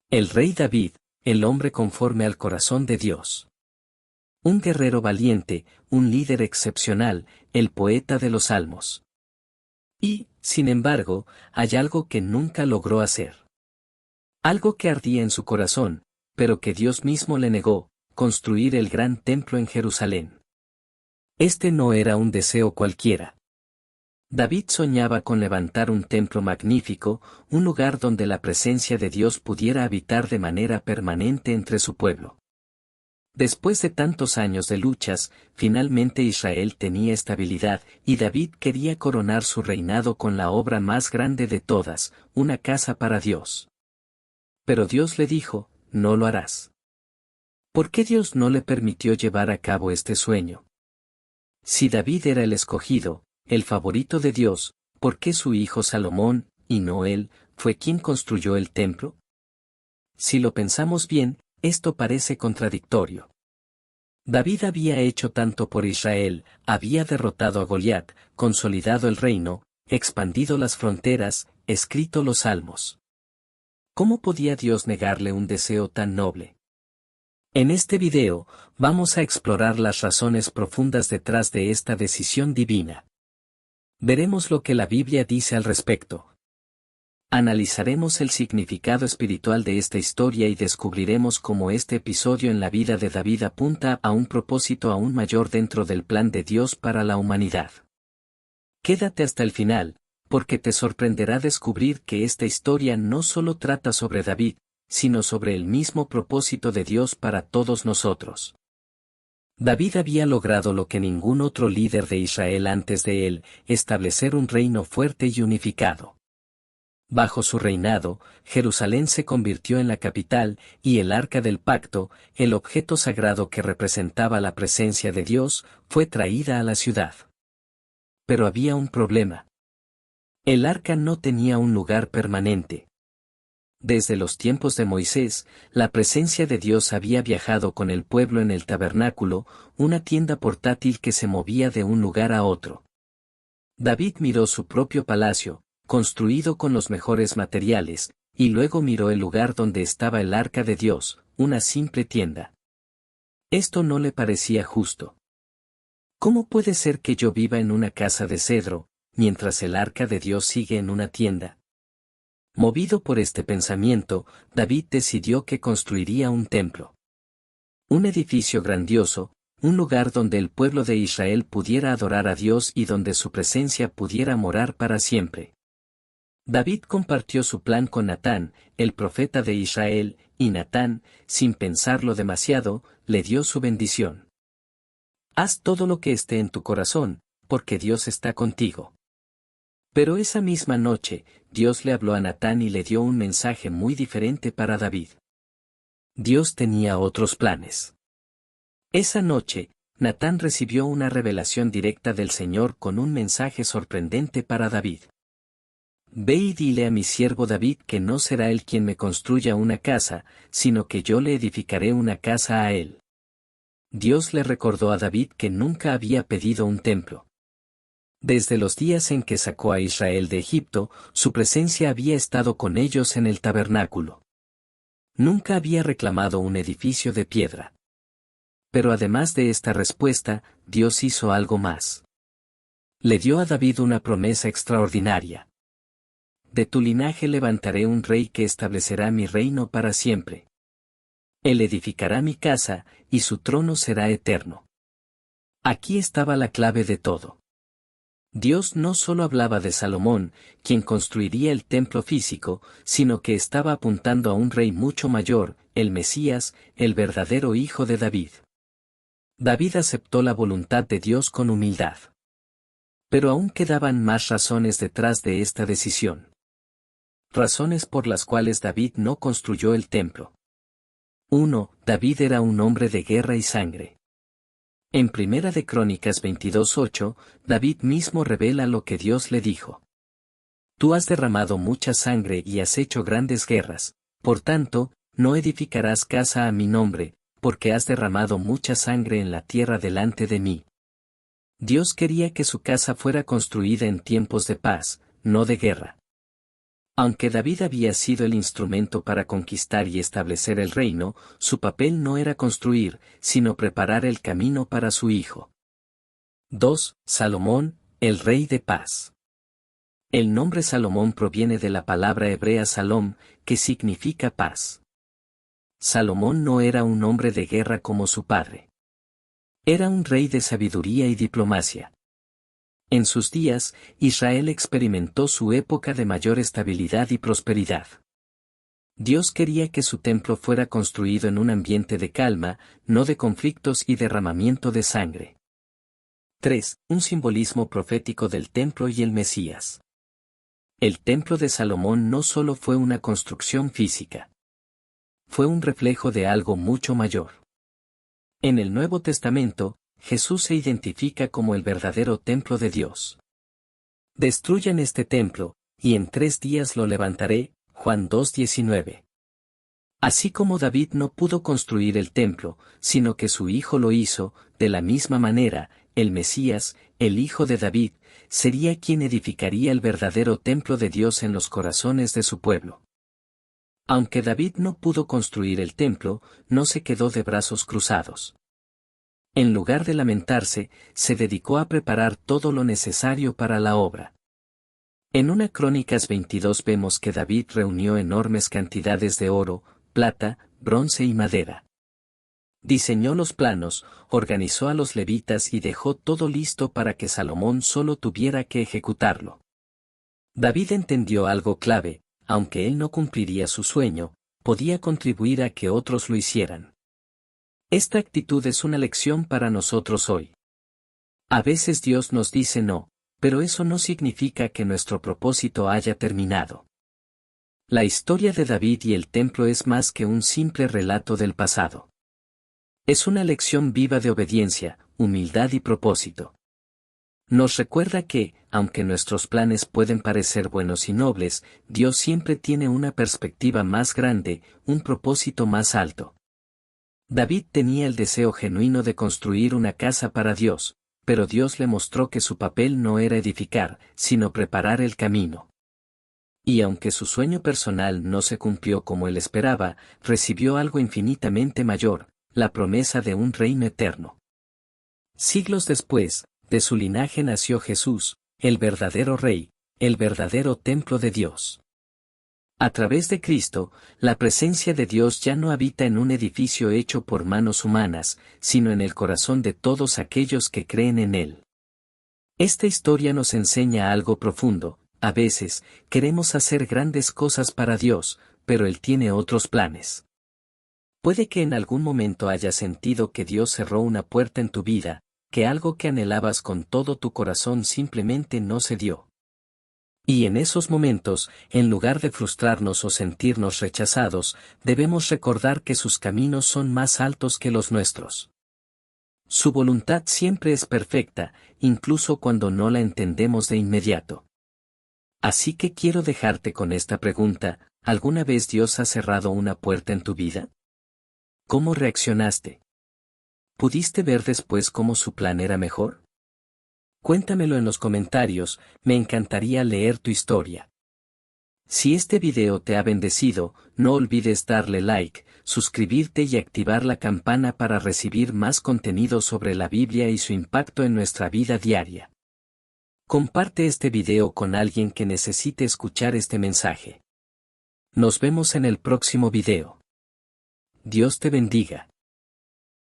El rey David, el hombre conforme al corazón de Dios. Un guerrero valiente, un líder excepcional, el poeta de los salmos. Y, sin embargo, hay algo que nunca logró hacer. Algo que ardía en su corazón, pero que Dios mismo le negó: construir el gran templo en Jerusalén. Este no era un deseo cualquiera. David soñaba con levantar un templo magnífico, un lugar donde la presencia de Dios pudiera habitar de manera permanente entre su pueblo. Después de tantos años de luchas, finalmente Israel tenía estabilidad, y David quería coronar su reinado con la obra más grande de todas, una casa para Dios. Pero Dios le dijo: no lo harás. ¿Por qué Dios no le permitió llevar a cabo este sueño? Si David era el escogido, el favorito de Dios, ¿por qué su hijo Salomón, y no él, fue quien construyó el templo? Si lo pensamos bien, esto parece contradictorio. David había hecho tanto por Israel, había derrotado a Goliat, consolidado el reino, expandido las fronteras, escrito los salmos. ¿Cómo podía Dios negarle un deseo tan noble? En este video, vamos a explorar las razones profundas detrás de esta decisión divina. Veremos lo que la Biblia dice al respecto. Analizaremos el significado espiritual de esta historia y descubriremos cómo este episodio en la vida de David apunta a un propósito aún mayor dentro del plan de Dios para la humanidad. Quédate hasta el final, porque te sorprenderá descubrir que esta historia no solo trata sobre David, sino sobre el mismo propósito de Dios para todos nosotros. David había logrado lo que ningún otro líder de Israel antes de él: establecer un reino fuerte y unificado. Bajo su reinado, Jerusalén se convirtió en la capital, y el Arca del Pacto, el objeto sagrado que representaba la presencia de Dios, fue traída a la ciudad. Pero había un problema. El arca no tenía un lugar permanente. Desde los tiempos de Moisés, la presencia de Dios había viajado con el pueblo en el tabernáculo, una tienda portátil que se movía de un lugar a otro. David miró su propio palacio, construido con los mejores materiales, y luego miró el lugar donde estaba el arca de Dios, una simple tienda. Esto no le parecía justo. ¿Cómo puede ser que yo viva en una casa de cedro, mientras el arca de Dios sigue en una tienda? Movido por este pensamiento, David decidió que construiría un templo. Un edificio grandioso, un lugar donde el pueblo de Israel pudiera adorar a Dios y donde su presencia pudiera morar para siempre. David compartió su plan con Natán, el profeta de Israel, y Natán, sin pensarlo demasiado, le dio su bendición. Haz todo lo que esté en tu corazón, porque Dios está contigo. Pero esa misma noche, Dios le habló a Natán y le dio un mensaje muy diferente para David. Dios tenía otros planes. Esa noche, Natán recibió una revelación directa del Señor con un mensaje sorprendente para David. Ve y dile a mi siervo David que no será él quien me construya una casa, sino que yo le edificaré una casa a él. Dios le recordó a David que nunca había pedido un templo. Desde los días en que sacó a Israel de Egipto, su presencia había estado con ellos en el tabernáculo. Nunca había reclamado un edificio de piedra. Pero además de esta respuesta, Dios hizo algo más. Le dio a David una promesa extraordinaria. De tu linaje levantaré un rey que establecerá mi reino para siempre. Él edificará mi casa, y su trono será eterno. Aquí estaba la clave de todo. Dios no solo hablaba de Salomón, quien construiría el templo físico, sino que estaba apuntando a un rey mucho mayor, el Mesías, el verdadero hijo de David. David aceptó la voluntad de Dios con humildad. Pero aún quedaban más razones detrás de esta decisión. Razones por las cuales David no construyó el templo. 1. David era un hombre de guerra y sangre. En Primera de Crónicas 22:8, David mismo revela lo que Dios le dijo. Tú has derramado mucha sangre y has hecho grandes guerras, por tanto, no edificarás casa a mi nombre, porque has derramado mucha sangre en la tierra delante de mí. Dios quería que su casa fuera construida en tiempos de paz, no de guerra. Aunque David había sido el instrumento para conquistar y establecer el reino, su papel no era construir, sino preparar el camino para su hijo. 2. Salomón, el rey de paz. El nombre Salomón proviene de la palabra hebrea salom, que significa paz. Salomón no era un hombre de guerra como su padre. Era un rey de sabiduría y diplomacia. En sus días, Israel experimentó su época de mayor estabilidad y prosperidad. Dios quería que su templo fuera construido en un ambiente de calma, no de conflictos y derramamiento de sangre. 3. Un simbolismo profético del templo y el Mesías. El templo de Salomón no solo fue una construcción física. Fue un reflejo de algo mucho mayor. En el Nuevo Testamento, Jesús se identifica como el verdadero templo de Dios. Destruyan este templo, y en 3 días lo levantaré, Juan 2:19. Así como David no pudo construir el templo, sino que su hijo lo hizo, de la misma manera, el Mesías, el hijo de David, sería quien edificaría el verdadero templo de Dios en los corazones de su pueblo. Aunque David no pudo construir el templo, no se quedó de brazos cruzados. En lugar de lamentarse, se dedicó a preparar todo lo necesario para la obra. En 1 Crónicas 22 vemos que David reunió enormes cantidades de oro, plata, bronce y madera. Diseñó los planos, organizó a los levitas y dejó todo listo para que Salomón solo tuviera que ejecutarlo. David entendió algo clave: aunque él no cumpliría su sueño, podía contribuir a que otros lo hicieran. Esta actitud es una lección para nosotros hoy. A veces Dios nos dice no, pero eso no significa que nuestro propósito haya terminado. La historia de David y el templo es más que un simple relato del pasado. Es una lección viva de obediencia, humildad y propósito. Nos recuerda que, aunque nuestros planes pueden parecer buenos y nobles, Dios siempre tiene una perspectiva más grande, un propósito más alto. David tenía el deseo genuino de construir una casa para Dios, pero Dios le mostró que su papel no era edificar, sino preparar el camino. Y aunque su sueño personal no se cumplió como él esperaba, recibió algo infinitamente mayor: la promesa de un reino eterno. Siglos después, de su linaje nació Jesús, el verdadero Rey, el verdadero templo de Dios. A través de Cristo, la presencia de Dios ya no habita en un edificio hecho por manos humanas, sino en el corazón de todos aquellos que creen en Él. Esta historia nos enseña algo profundo: a veces, queremos hacer grandes cosas para Dios, pero Él tiene otros planes. Puede que en algún momento hayas sentido que Dios cerró una puerta en tu vida, que algo que anhelabas con todo tu corazón simplemente no se dio. Y en esos momentos, en lugar de frustrarnos o sentirnos rechazados, debemos recordar que sus caminos son más altos que los nuestros. Su voluntad siempre es perfecta, incluso cuando no la entendemos de inmediato. Así que quiero dejarte con esta pregunta: ¿alguna vez Dios ha cerrado una puerta en tu vida? ¿Cómo reaccionaste? ¿Pudiste ver después cómo su plan era mejor? Cuéntamelo en los comentarios, me encantaría leer tu historia. Si este video te ha bendecido, no olvides darle like, suscribirte y activar la campana para recibir más contenido sobre la Biblia y su impacto en nuestra vida diaria. Comparte este video con alguien que necesite escuchar este mensaje. Nos vemos en el próximo video. Dios te bendiga.